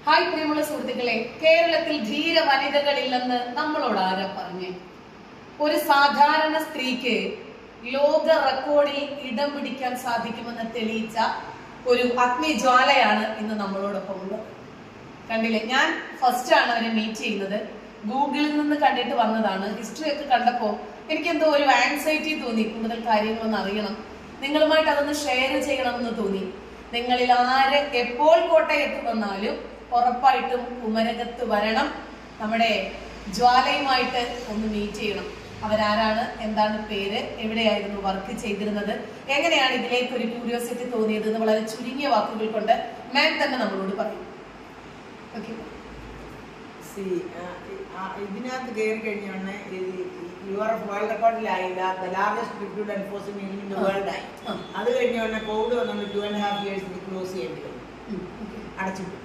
Hi പ്രിയമുള്ള സുഹൃത്തുക്കളെ, കേരളത്തിൽ ധീര വനിതകളില്ലെന്ന് നമ്മളോട് ആരാ പറഞ്ഞേ? ഒരു സാധാരണ സ്ത്രീക്ക് ലോക റെക്കോർഡിൽ ഇടം പിടിക്കാൻ സാധിക്കുമെന്ന് തെളിയിച്ച ഒരു അഗ്നിജ്വാലയാണ് ഇന്ന് നമ്മളോടൊപ്പം ഉള്ളത്. കണ്ടില്ലേ, ഞാൻ ഫസ്റ്റ് ആണ് അവരെ മീറ്റ് ചെയ്യുന്നത്. ഗൂഗിളിൽ നിന്ന് കണ്ടിട്ട് വന്നതാണ്. ഹിസ്റ്ററി ഒക്കെ കണ്ടപ്പോൾ എനിക്ക് എന്തോ ഒരു ആൻസൈറ്റി തോന്നി. കൂടുതൽ കാര്യങ്ങളൊന്ന് അറിയണം, നിങ്ങളുമായിട്ട് അതൊന്ന് ഷെയർ ചെയ്യണമെന്ന് തോന്നി. നിങ്ങളിൽ ആര് എപ്പോൾ കോട്ടയത്ത് വന്നാലും ഉറപ്പായിട്ടും കുമരകത്ത് വരണം. നമ്മുടെ ജ്വാലയുമായിട്ട് ഒന്ന് മീറ്റ് ചെയ്യണം. അവരാരാണ്, എന്താണ് പേര്, എവിടെയായിരുന്നു വർക്ക് ചെയ്തിരുന്നത്, എങ്ങനെയാണ് ഇതിലേക്ക് ഒരു ക്യൂരിയോസിറ്റി തോന്നിയത് എന്ന് വളരെ ചുരുങ്ങിയ വാക്കുകൾ കൊണ്ട് മാം തന്നെ നമ്മളോട് പറയും. ഓക്കെ, ഇതിനകത്ത് കയറി കഴിഞ്ഞാണ് വേൾഡ് റെക്കോർഡിലായില്ല. Largest recruit enforcement in the world ആയി. അത് കഴിഞ്ഞ കോവിഡ് വന്നു 2.5 years ക്ലോസ് ചെയ്യേണ്ടി വന്നു, അടച്ചിട്ടു.